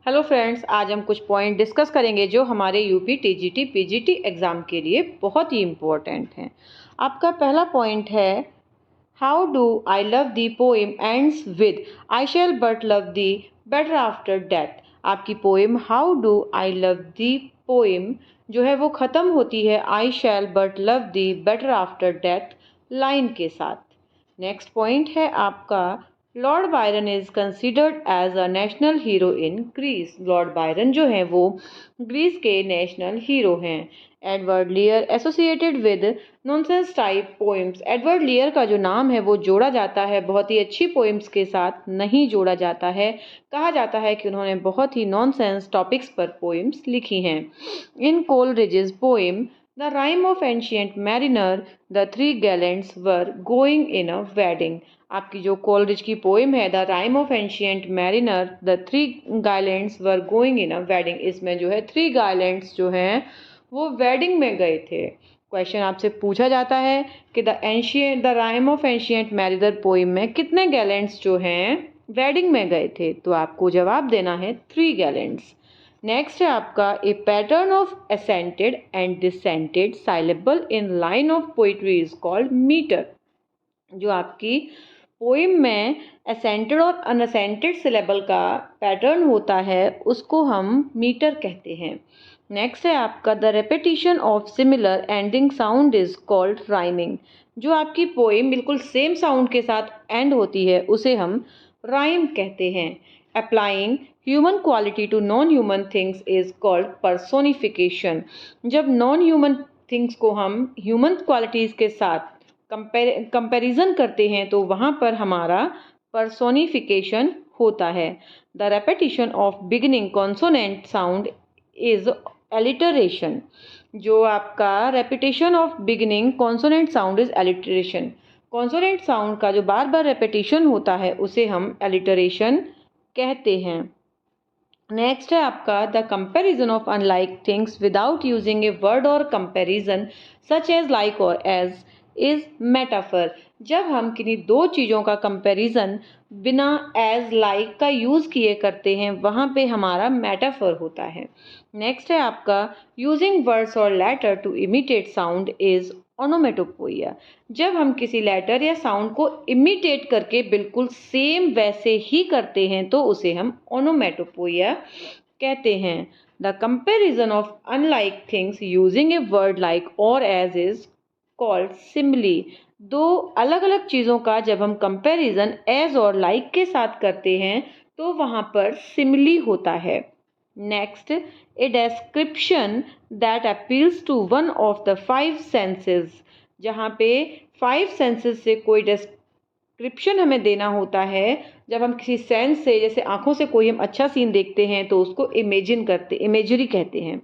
Hello friends, आज हम कुछ पॉइंट डिस्कस करेंगे जो हमारे यूपी टीजीटी पीजीटी एग्ज़ाम के लिए बहुत ही इम्पोर्टेंट हैं। आपका पहला पॉइंट है, how do I love thee poem ends with I shall but love thee better after death. आपकी poem how do I love thee poem जो है वो ख़त्म होती है I shall but love thee better after death line के साथ। Next point है आपका, Lord Byron is considered as a national hero in Greece. Lord Byron जो है वो ग्रीस के नेशनल हीरो हैं। Edward लियर associated with nonsense type poems. Edward लियर का जो नाम है वो जोड़ा जाता है बहुत ही अच्छी पोएम्स के साथ, नहीं जोड़ा जाता है। कहा जाता है कि उन्होंने बहुत ही नॉनसेंस टॉपिक्स पर पोएम्स लिखी हैं। In Coleridge's poem the rime of ancient mariner the three gallants were going in a wedding. आपकी जो कोलरिज की पोएम है the rime of ancient mariner the three gallants were going in a wedding, इसमें जो है three गाइलेंट्स जो हैं वो वेडिंग में गए थे। क्वेश्चन आपसे पूछा जाता है कि the rime of ancient mariner poem में कितने गैलेंट्स जो हैं वेडिंग में गए थे, तो आपको जवाब देना है थ्री गैलेंट्स। नेक्स्ट है आपका, a pattern of accented and descended syllable in line of poetry is called metre. जो आपकी पोइम में एसेंटेड और अनअसेंटेड सिलेबल का पैटर्न होता है उसको हम मीटर कहते हैं। नेक्स्ट है आपका, the repetition of similar ending sound is called rhyming. जो आपकी पोइम बिल्कुल सेम साउंड के साथ एंड होती है उसे हम राइम कहते हैं। Applying human quality to non human things is called personification. जब नॉन ह्यूमन थिंग्स को हम ह्यूमन क्वालिटीज़ के साथ कंपैरिजन करते हैं तो वहाँ पर हमारा पर्सोनिफिकेशन होता है। The repetition of beginning consonant sound is alliteration. जो आपका repetition of beginning consonant sound is alliteration. Consonant sound का जो बार बार रेपिटेशन होता है उसे हम एलिटरेशन कहते हैं। नेक्स्ट है आपका, the comparison of unlike things without using a word और कंपैरिजन सच एज लाइक और एज इज मेटाफर। जब हम किन्हीं दो चीज़ों का कंपैरिजन बिना एज लाइक का यूज़ किए करते हैं वहाँ पे हमारा मेटाफर होता है। नेक्स्ट है आपका, यूजिंग वर्ड्स और letter to imitate sound is onomatopoeia. जब हम किसी लेटर या साउंड को इमिटेट करके बिल्कुल सेम वैसे ही करते हैं तो उसे हम ओनोमेटोपोइया कहते हैं। The comparison of unlike things using a word like और एज इज कॉल्ड सिमिली। दो अलग अलग चीज़ों का जब हम कंपैरिजन एज और लाइक के साथ करते हैं तो वहाँ पर सिमिली होता है। Next, a description that appeals to one of the five senses. जहाँ पे फाइव सेंसेस से कोई डिस्क्रिप्शन हमें देना होता है, जब हम किसी सेंस से, जैसे आंखों से कोई हम अच्छा सीन देखते हैं तो उसको इमेजरी कहते हैं।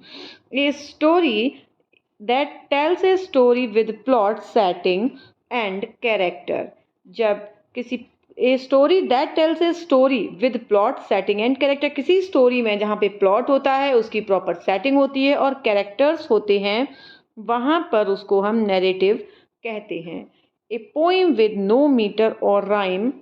A story that tells a story with plot, setting and character। जब किसी a story that tells a story with plot setting and character, किसी स्टोरी में जहाँ पे प्लॉट होता है उसकी प्रॉपर सेटिंग होती है और कैरेक्टर्स होते हैं वहाँ पर उसको हम नैरेटिव कहते हैं। A poem with no meter और rhyme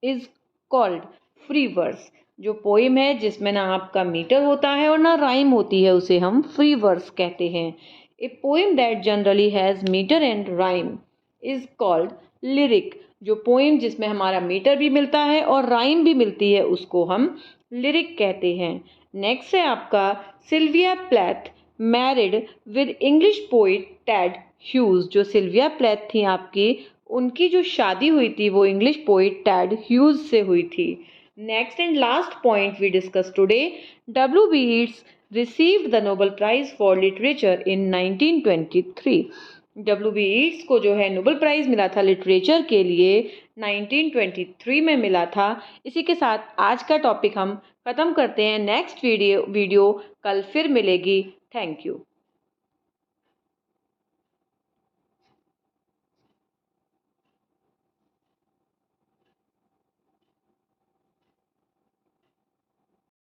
is called free verse. जो पोइम है जिसमें ना आपका मीटर होता है और ना राइम होती है उसे हम फ्री वर्स कहते हैं। A poem that generally has metre and rhyme is called lyric. जो पोइम जिसमें हमारा मीटर भी मिलता है और राइम भी मिलती है उसको हम लिरिक कहते हैं। नेक्स्ट है आपका, Sylvia Plath married with English poet Ted Hughes. जो सिल्विया प्लैथ थी आपकी, उनकी जो शादी हुई थी वो इंग्लिश पोइट टेड ह्यूज से हुई थी। Next and last point we discuss today, W.B. Yeats received the Nobel Prize for Literature in 1923। W.B. Yeats को जो है नोबेल प्राइज़ मिला था लिटरेचर के लिए 1923 में मिला था। इसी के साथ आज का टॉपिक हम ख़त्म करते हैं। नेक्स्ट वीडियो कल फिर मिलेगी। Thank you.